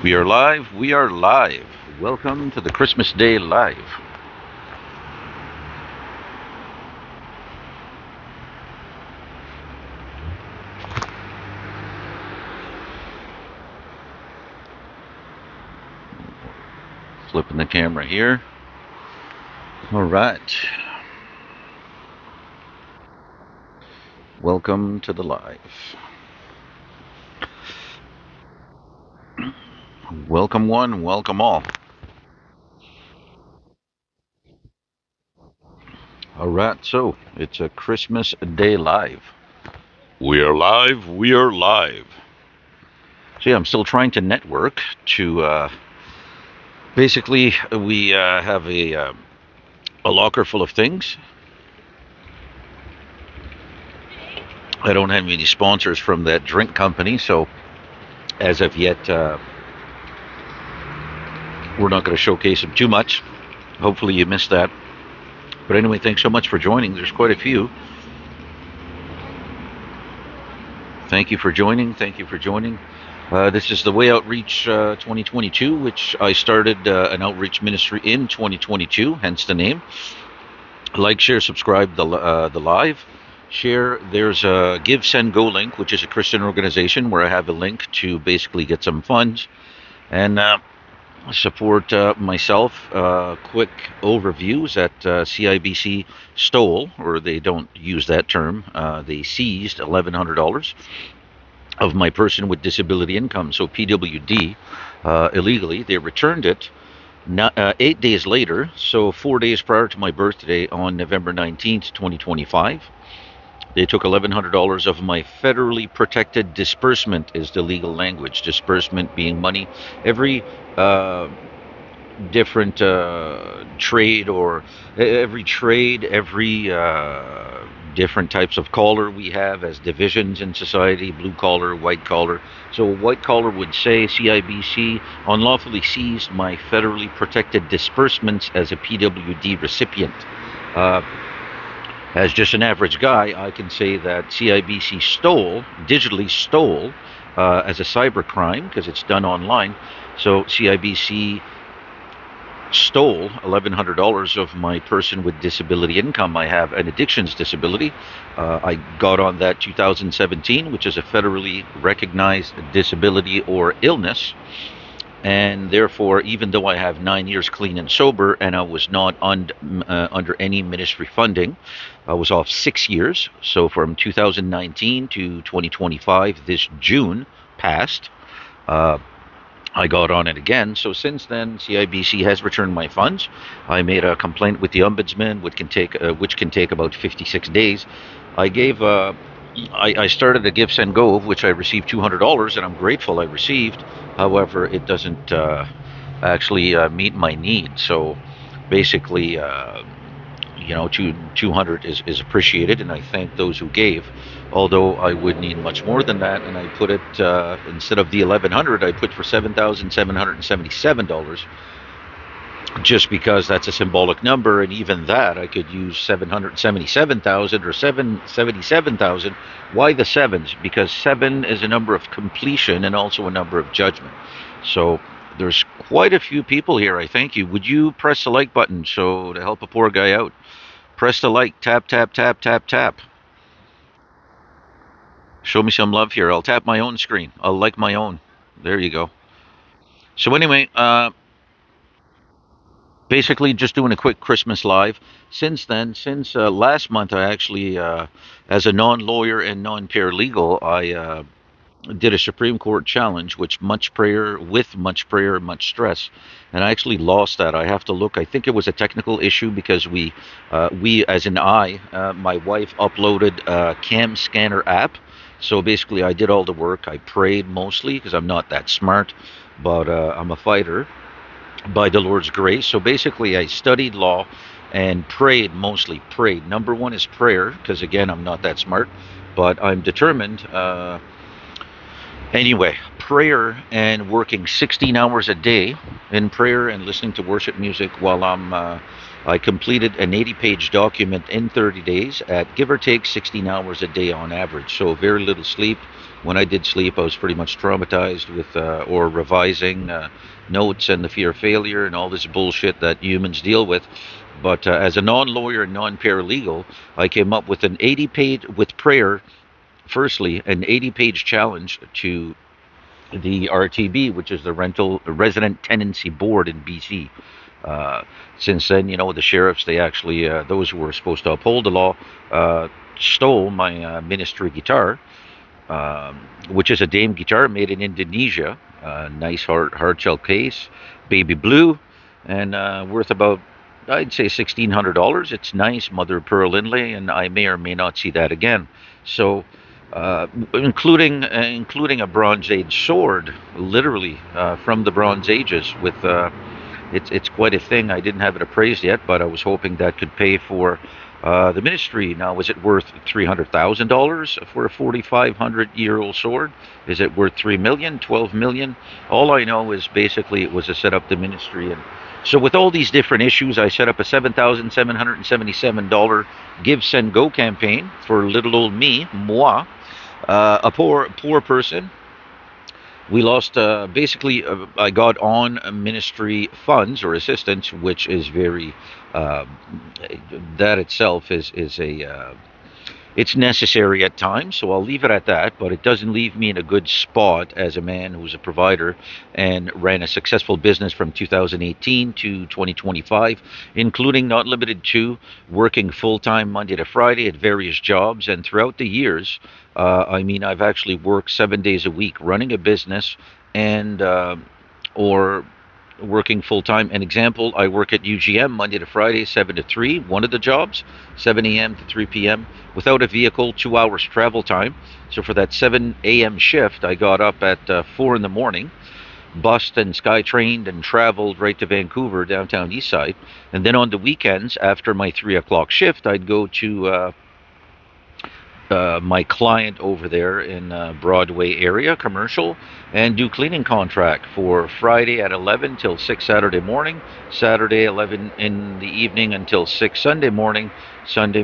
We are live. We are live. Welcome to the Christmas Day Live. Flipping the camera here. All right. Welcome to the live. Welcome one, welcome all. All right, so it's a Christmas Day Live. We are live. We are live. So yeah, I'm still trying to network to. Basically, we have a locker full of things. I don't have any sponsors from that drink company, so as of yet, we're not going to showcase them too much. Hopefully, you missed that. But anyway, thanks so much for joining. There's quite a few. Thank you for joining. Thank you for joining. This is the Way Outreach 2022, which I started an outreach ministry in 2022, hence the name. Like, share, subscribe the live. Share. There's a Give, Send, Go link, which is a Christian organization where I have a link to basically get some funds and support myself. Quick overviews at CIBC stole, or they don't use that term. They seized $1,100 of my person with disability income, so PWD, illegally. They returned it 8 days later, so 4 days prior to my birthday on November 19th, 2025. They took $1,100 of my federally protected disbursement, is the legal language. Disbursement being money. Every different trade, or every trade, every different types of collar we have as divisions in society: blue collar, white collar. So white collar would say CIBC unlawfully seized my federally protected disbursements as a PWD recipient. Uh, as just an average guy, I can say that CIBC digitally stole, as a cyber crime because it's done online. So CIBC stole $1,100 of my person with disability income. I have an addictions disability. I got on that 2017, which is a federally recognized disability or illness. And therefore, even though I have 9 years clean and sober, and I was not under any ministry funding, I was off 6 years. So from 2019 to 2025, this June passed. I got on it again. So since then, CIBC has returned my funds. I made a complaint with the ombudsman, which can take about 56 days. I gave. I started a Give Send Go, of which I received $200, and I'm grateful I received. However, it doesn't actually meet my needs. So basically, 200 is appreciated, and I thank those who gave. Although I would need much more than that, and I put it, instead of the 1,100, I put for $7,777, just because that's a symbolic number, and even that I could use 777,000 or 777,000. Why the sevens? Because seven is a number of completion and also a number of judgment. So there's quite a few people here. I thank you. Would you press the like button so to help a poor guy out? Press the like. Tap, tap, tap, tap, tap. Show me some love here. I'll tap my own screen. I'll like my own. There you go. So anyway, basically just doing a quick Christmas live. Since last month, I actually, as a non-lawyer and non-paralegal, I did a Supreme Court challenge, with much prayer, much stress, and I actually lost that. I have to look. I think it was a technical issue because we as in my wife uploaded a cam scanner app. So basically, I did all the work. I prayed mostly because I'm not that smart, but I'm a fighter by the Lord's grace. So basically, I studied law and prayed, mostly prayed. Number one is prayer, because again, I'm not that smart, but I'm determined. Anyway, prayer and working 16 hours a day in prayer and listening to worship music while I completed an 80-page document in 30 days at give or take 16 hours a day on average. So very little sleep, when I did sleep, I was pretty much traumatized with or revising notes and the fear of failure and all this bullshit that humans deal with. But as a non-lawyer and non-paralegal, I came up with an 80-page with prayer. Firstly, an 80-page challenge to the RTB, which is the Rental Resident Tenancy Board in BC. Uh, since then, the sheriffs, they actually, those who were supposed to uphold the law, uh, stole my ministry guitar, which is a Dame guitar made in Indonesia. Nice hard shell case, baby blue, and worth about, I'd say, $1,600. It's nice, mother of pearl inlay, and I may or may not see that again. So, including a Bronze Age sword, literally from the Bronze Ages, with it's quite a thing. I didn't have it appraised yet, but I was hoping that could pay for the ministry. Now, is it worth $300,000 for a 4,500-year-old sword? Is it worth 3 million, 12 million? All I know is basically it was to set up the ministry. And so with all these different issues, I set up a $7,777 Give Send Go campaign for little old me, moi, a poor person. We lost basically. I got on ministry funds or assistance, which is very. Uh, that itself is a it's necessary at times, so I'll leave it at that, but it doesn't leave me in a good spot as a man who's a provider and ran a successful business from 2018 to 2025, including not limited to working full time Monday to Friday at various jobs. And throughout the years, I've actually worked 7 days a week running a business and or working full time. An example, I work at UGM Monday to Friday, 7 to 3, one of the jobs, 7 a.m. to 3 p.m. without a vehicle, 2 hours travel time. So for that 7 a.m. shift, I got up at 4 in the morning, bussed and SkyTrained and traveled right to Vancouver, downtown Eastside. And then on the weekends, after my 3 o'clock shift, I'd go to my client over there in Broadway area, commercial, and do cleaning contract for Friday at 11 till 6 Saturday morning, Saturday 11 in the evening until 6 Sunday morning, Sunday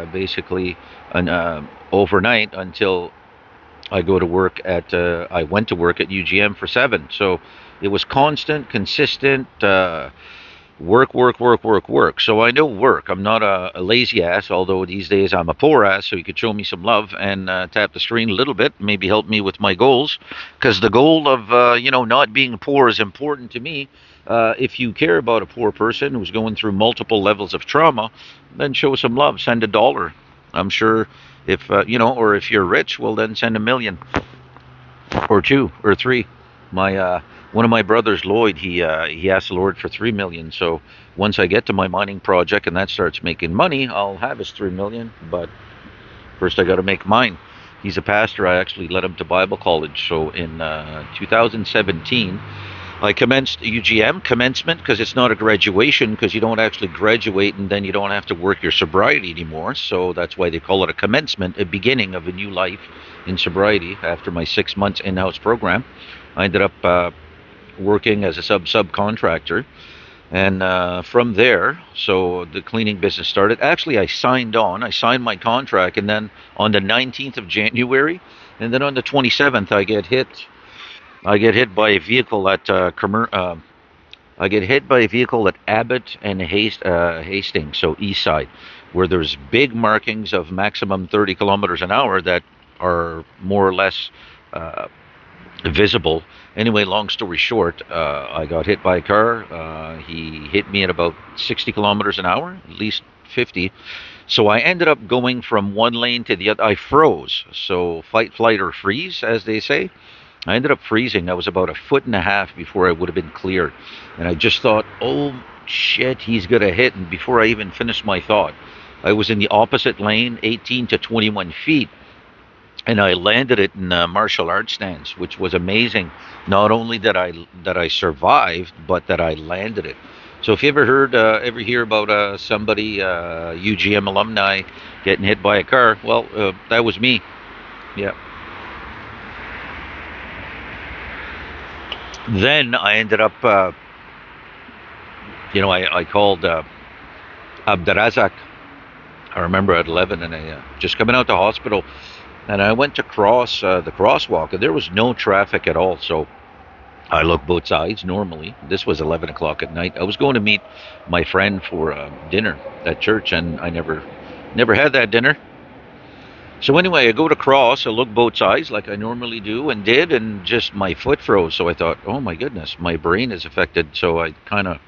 basically an overnight until I went to work at UGM for 7. So it was constant, consistent. Work, work, work, work, work. So I know work. I'm not a lazy ass, although these days I'm a poor ass. So you could show me some love and tap the screen a little bit, maybe help me with my goals, because the goal of not being poor is important to me. If you care about a poor person who's going through multiple levels of trauma, then show some love. Send $1. I'm sure if or if you're rich, well then send 1 million or two or three. My One of my brothers, Lloyd, he asked the Lord for 3 million. So once I get to my mining project and that starts making money, I'll have his 3 million. But first, I got to make mine. He's a pastor. I actually led him to Bible college. So in 2017, I commenced UGM commencement because it's not a graduation because you don't actually graduate and then you don't have to work your sobriety anymore. So that's why they call it a commencement, a beginning of a new life in sobriety after my 6 months in-house program. I ended up working as a subcontractor, and from there, so the cleaning business started. Actually, I signed my contract, and then on the 19th of January, and then on the 27th, I get hit. I get hit by a vehicle at I get hit by a vehicle at Abbott and Hastings, so East Side, where there's big markings of maximum 30 kilometers an hour that are more or less uh, visible. Anyway, long story short, I got hit by a car. He hit me at about 60 kilometers an hour, at least 50. So I ended up going from one lane to the other. I froze. So fight, flight, or freeze, as they say. I ended up freezing. I was about a foot and a half before I would have been cleared. And I just thought, oh shit, he's going to hit. And before I even finished my thought, I was in the opposite lane, 18 to 21 feet, and I landed it in a martial arts stance, which was amazing. Not only that I survived, but that I landed it. So if you ever hear about somebody UGM alumni getting hit by a car, well, that was me. Yeah. Then I ended up, I called Abdarazak. I remember at 11, and I just coming out the hospital. and I went to cross the crosswalk, and there was no traffic at all. So I looked both sides normally. This was 11 o'clock at night. I was going to meet my friend for dinner at church, and I never had that dinner. So anyway, I go to cross, I look both sides like I normally do and did, and just my foot froze. So I thought, oh my goodness, my brain is affected. So I kind of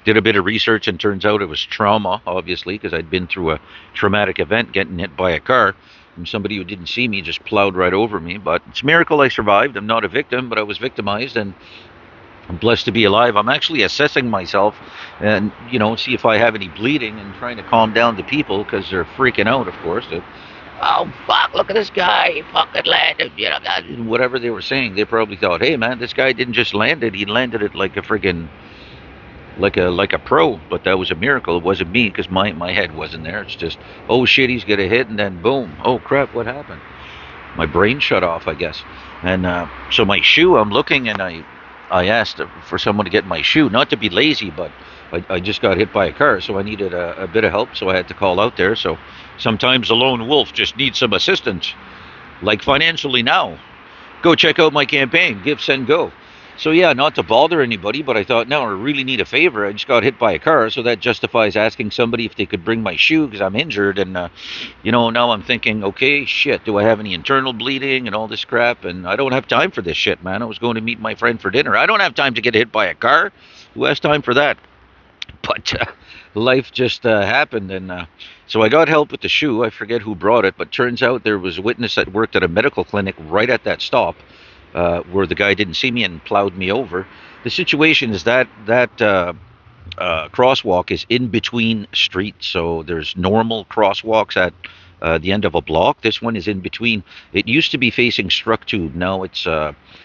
did a bit of research, and turns out it was trauma, obviously, because I'd been through a traumatic event, getting hit by a car. And somebody who didn't see me just plowed right over me. But it's a miracle I survived. I'm not a victim, but I was victimized, and I'm blessed to be alive. I'm actually assessing myself and, see if I have any bleeding, and trying to calm down the people because they're freaking out, of course. Oh, fuck, look at this guy. He fucking landed. Whatever they were saying, they probably thought, hey, man, this guy didn't just land it. He landed it like a freaking, like a pro. But that was a miracle. It wasn't me, because my head wasn't there. It's just, oh, shit, he's going to hit. And then boom. Oh, crap, what happened? My brain shut off, I guess. And so my shoe, I'm looking, and I asked for someone to get my shoe, not to be lazy, but I just got hit by a car, so I needed a bit of help, so I had to call out there. So sometimes a lone wolf just needs some assistance, like financially now. Go check out my campaign, Give, Send, Go. So yeah, not to bother anybody, but I thought, no, I really need a favor. I just got hit by a car, so that justifies asking somebody if they could bring my shoe, because I'm injured. And now I'm thinking, okay, shit, do I have any internal bleeding and all this crap? And I don't have time for this shit, man. I was going to meet my friend for dinner. I don't have time to get hit by a car. Who has time for that? But life just happened, and so I got help with the shoe. I forget who brought it, but turns out there was a witness that worked at a medical clinic right at that stop, where the guy didn't see me and plowed me over. The situation is that crosswalk is in between streets, so there's normal crosswalks at the end of a block. This one is in between. It used to be facing Structube. Now it's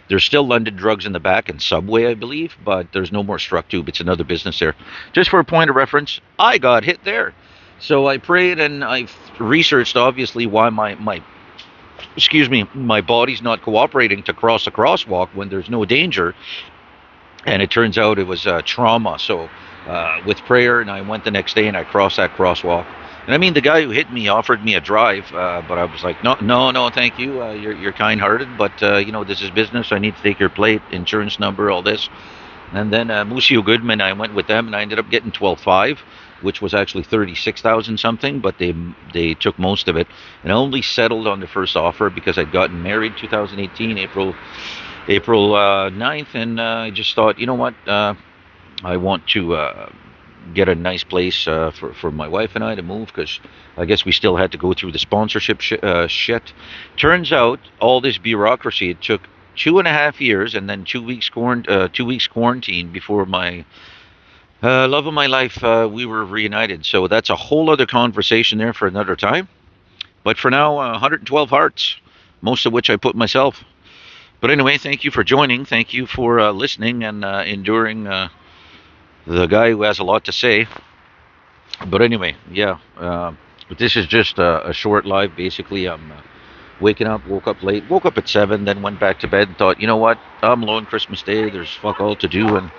there's still London Drugs in the back and Subway, I believe, but there's no more Structube. It's another business there. Just for a point of reference, I got hit there. So I prayed, and I researched, obviously, why my body's not cooperating to cross a crosswalk when there's no danger. And it turns out it was trauma. So with prayer, and I went the next day and I crossed that crosswalk. And I mean, the guy who hit me offered me a drive, but I was like, no, no, no, thank you. You're kind-hearted, but this is business. I need to take your plate, insurance number, all this. And then Museo Goodman, I went with them, and I ended up getting 12.5, which was actually 36,000 something, but they took most of it. And I only settled on the first offer because I'd gotten married 2018, April 9th, and I just thought, you know what, I want to get a nice place for my wife and I to move, because I guess we still had to go through the sponsorship shit. Turns out all this bureaucracy, it took 2.5 years, and then 2 weeks quarantine before my love of my life, we were reunited. So that's a whole other conversation there for another time. But for now, 112 hearts, most of which I put myself. But anyway, thank you for joining. Thank you for listening and enduring the guy who has a lot to say. But anyway, yeah, this is just a short live. Basically, I'm woke up late, woke up at 7, then went back to bed and thought, you know what, I'm alone Christmas Day, there's fuck all to do, and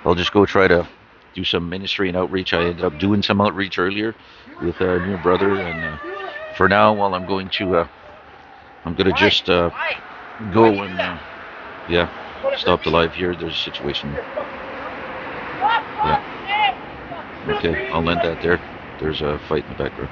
I'll just go try to do some ministry and outreach. I ended up doing some outreach earlier with a new brother, and for now, while I'm going to just go and stop the live here. There's a situation. Yeah. Okay, I'll end that there. There's a fight in the background.